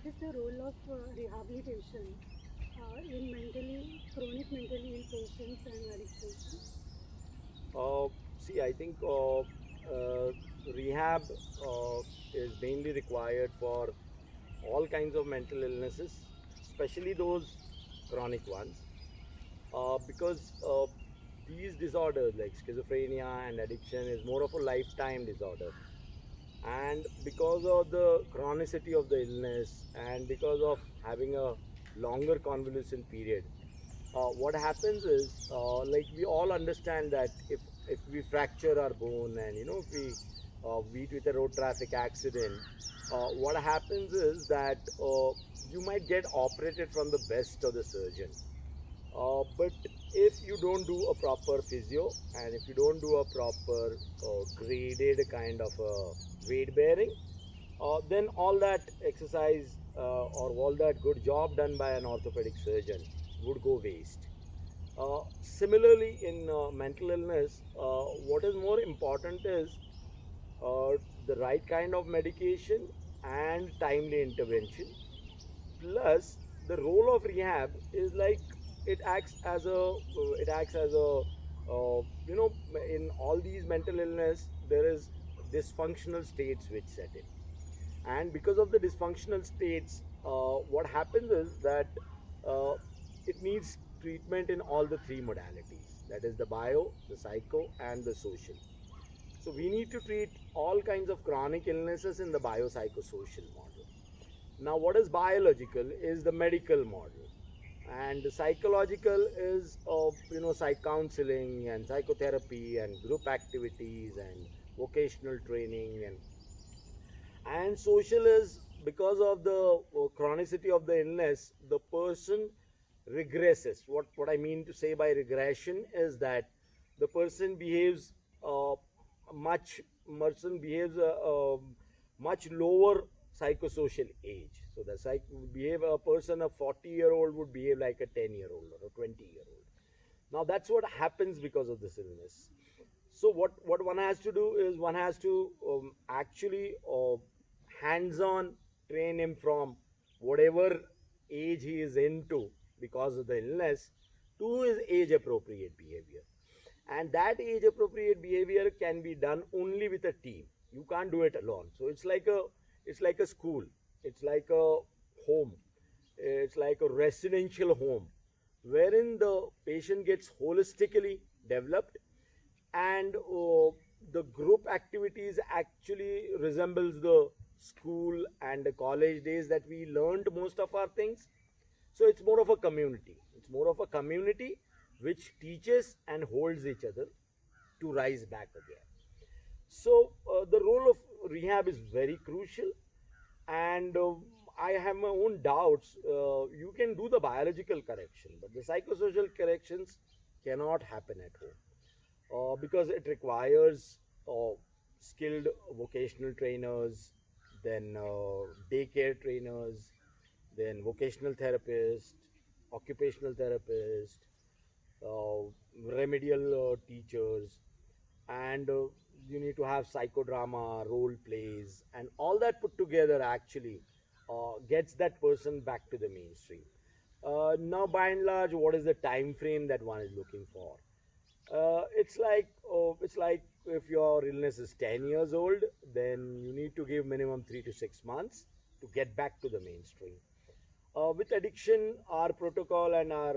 is the role of rehabilitation in chronic mentally ill patients and addict patients? See, I think rehab is mainly required for all kinds of mental illnesses, especially those chronic ones, because these disorders like schizophrenia and addiction is more of a lifetime disorder. And because of the chronicity of the illness and because of having a longer convalescent period, what happens is like we all understand that if we fracture our bone and if we meet with a road traffic accident, what happens is that you might get operated from the best of the surgeon, but if you don't do a proper physio and if you don't do a proper graded kind of weight bearing, then all that exercise or all that good job done by an orthopedic surgeon would go waste. Similarly, in mental illness, what is more important is uh, the right kind of medication and timely intervention. Plus, the role of rehab is like it acts as a in all these mental illness there is dysfunctional states which set in, and because of the dysfunctional states, what happens is that uh, it needs treatment in all the three modalities, that is the bio, the psycho, and the social. So we need to treat all kinds of chronic illnesses in the biopsychosocial model. Now what is biological is the medical model, and the psychological is psych counseling and psychotherapy and group activities and vocational training, and social is because of the chronicity of the illness, the person regresses. What I mean to say by regression is that the person behaves uh, much person behaves much lower psychosocial age. So the behave a person, a 40-year-old would behave like a 10-year-old or a 20-year-old. Now that's what happens because of this illness. So what one has to do is one has to actually hands-on train him from whatever age he is into because of the illness to his age appropriate behavior. And that age appropriate behavior can be done only with a team. You can't do it alone. So it's like a school, it's like a home, it's like a residential home wherein the patient gets holistically developed, and the group activities actually resembles the school and the college days that we learned most of our things. So it's more of a community, which teaches and holds each other to rise back again. So the role of rehab is very crucial, and I have my own doubts. You can do the biological correction, but the psychosocial corrections cannot happen at home because it requires skilled vocational trainers, then daycare trainers, then vocational therapist, occupational therapist, uh, remedial teachers, and you need to have psychodrama, role plays, and all that put together actually gets that person back to the mainstream. Now, by and large, what is the time frame that one is looking for? It's like if your illness is 10 years old, then you need to give minimum 3 to 6 months to get back to the mainstream. With addiction, our protocol and our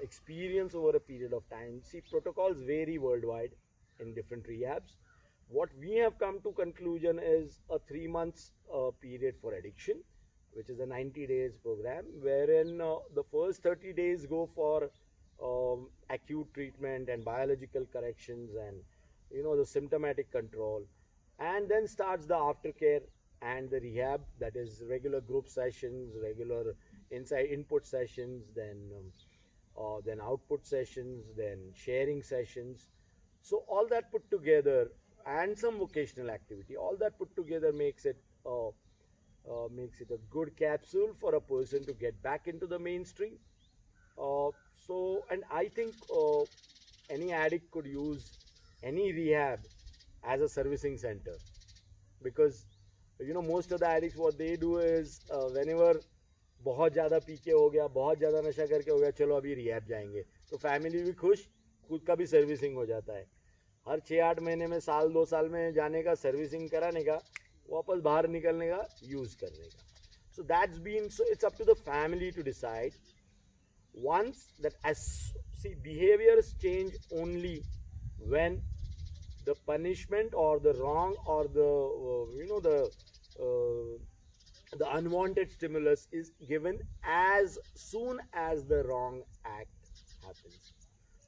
experience over a period of time, see, protocols vary worldwide in different rehabs. What we have come to conclusion is a 3 months period for addiction, which is a 90 days program, wherein the first 30 days go for acute treatment and biological corrections and the symptomatic control, and then starts the aftercare and the rehab, that is regular group sessions, regular inside input sessions, then output sessions, then sharing sessions. So all that put together, and some vocational activity, all that put together makes it a good capsule for a person to get back into the mainstream. And I think any addict could use any rehab as a servicing center, because most of the addicts, what they do is whenever बहुत ज़्यादा P के हो गया, बहुत ज़्यादा नशा करके हो गया, चलो अभी रिहैब जाएंगे, तो फैमिली भी खुश, खुद का भी सर्विसिंग हो जाता है. हर 6-8 महीने में, साल 2 साल में जाने का, सर्विसिंग कराने का, वापस बाहर निकलने का, यूज़ करने का. So that's been, so it's up to the family to decide. Once that, see, behaviors change only when the punishment or the wrong or the the unwanted stimulus is given as soon as the wrong act happens.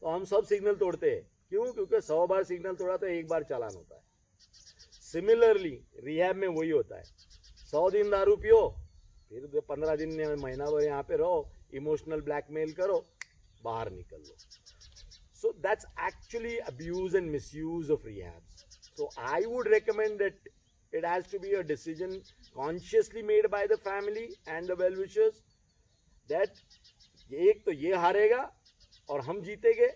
तो हम सब signal तोड़ते हैं. क्यों? क्योंकि 100 बार signal तोड़ा तो एक बार चालान होता है. सिमिलरली रिहैब में वही होता है. 100 दिन दारू पियो, फिर 15 दिन महीना भर यहाँ पे रहो, इमोशनल ब्लैकमेल करो, बाहर निकल लो. So that's actually abuse and misuse of rehabs. So I would recommend that it has to be a decision consciously made by the family and the well-wishers that एक तो ये हारेगा और हम जीतेंगे,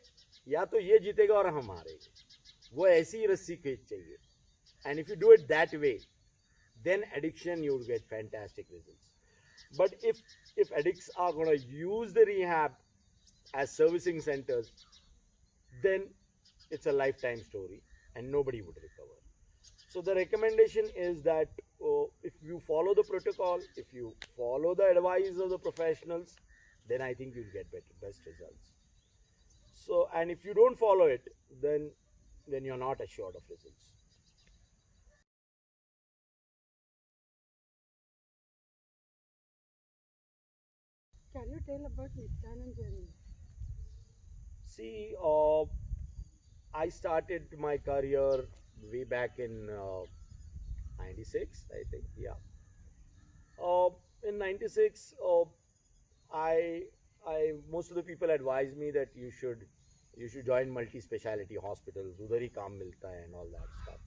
या तो ये जीतेगा और हम हारेंगे. वो ऐसी रस्सी खींच चाहिए. And if you do it that way, then addiction, you will get fantastic results. But if addicts are going to use the rehab as servicing centers, then it's a lifetime story and nobody would recover. So the recommendation is that if you follow the protocol, if you follow the advice of the professionals, then I think you'll get best results. So, and if you don't follow it, then you're not assured of results. Can you tell about Nityanand journey? See, I started my career way back in 96, I think, yeah. In 96, I most of the people advised me that you should join multi-speciality hospitals, udhar hi kaam milta hai and all that stuff.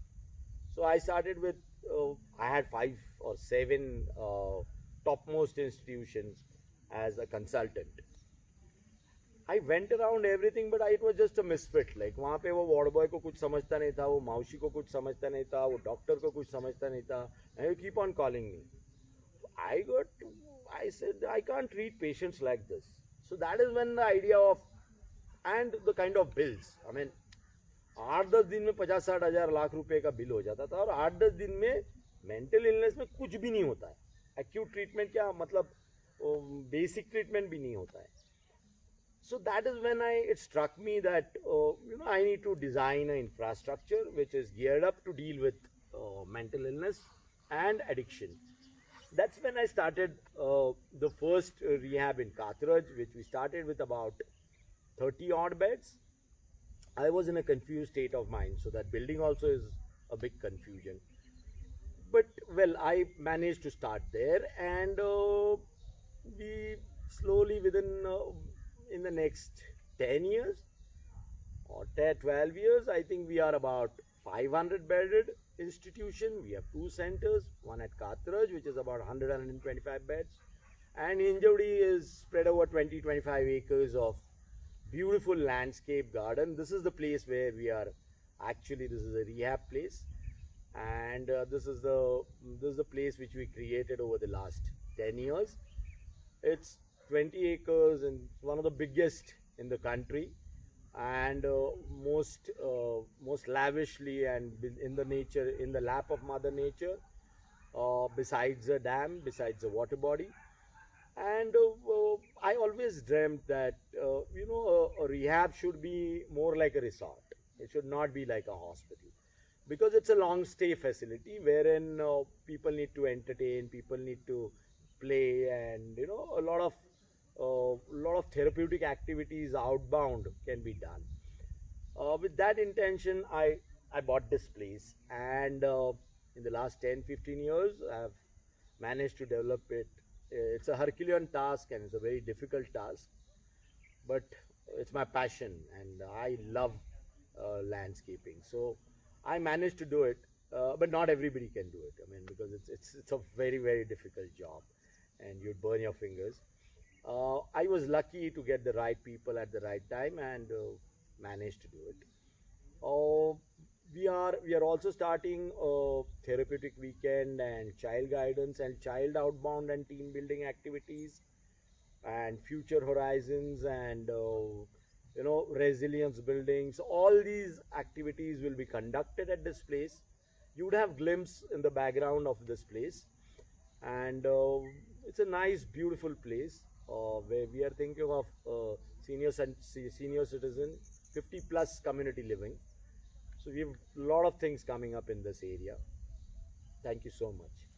So I started with, I had 5 or 7 topmost institutions as a consultant. I went around everything, but it was just a misfit. Like वहाँ पे वो ward boy को कुछ समझता नहीं था, वो माउशी को कुछ समझता नहीं था, वो डॉक्टर को कुछ समझता नहीं था. And you keep on calling me. I said, I can't treat patients like this. So that is when the idea of, and the kind of bills. I mean, 8-10 दिन में 50-60 हज़ार लाख रुपए का बिल हो जाता था, और 8-10 दिन में मेंटल इलनेस में कुछ भी नहीं होता है. एक्यूट ट्रीटमेंट क्या मतलब, बेसिक ट्रीटमेंट भी नहीं होता है. So that is when it struck me that I need to design an infrastructure which is geared up to deal with mental illness and addiction. That's when I started the first rehab in Kathraj, which we started with about 30 odd beds. I was in a confused state of mind, so that building also is a big confusion. But well, I managed to start there, and we slowly within in the next 10 years or 12 years, I think we are about 500 bedded institution. We have 2 centers, one at Kathraj, which is about 125 beds, and Hinjawadi is spread over 20-25 acres of beautiful landscape garden. This is the place where we are actually, this is a rehab place, and this is the place which we created over the last 10 years. It's 20 acres and one of the biggest in the country, and most lavishly and in the nature, in the lap of Mother Nature, besides a dam, besides a water body. And I always dreamt that a rehab should be more like a resort. It should not be like a hospital, because it's a long stay facility wherein people need to entertain, people need to play, and a lot of therapeutic activities outbound can be done. With that intention, I bought this place, and in the last 10-15 years I have managed to develop it. It's a Herculean task and it's a very difficult task, but it's my passion and I love landscaping. So I managed to do it, but not everybody can do it. I mean, because it's a very, very difficult job and you'd burn your fingers. I was lucky to get the right people at the right time and managed to do it. we are also starting a therapeutic weekend and child guidance and child outbound and team building activities and future horizons and resilience building. So all these activities will be conducted at this place. You would have glimpse in the background of this place, and it's a nice beautiful place where we are thinking of senior citizen 50 plus community living. So we have a lot of things coming up in this area. Thank you so much.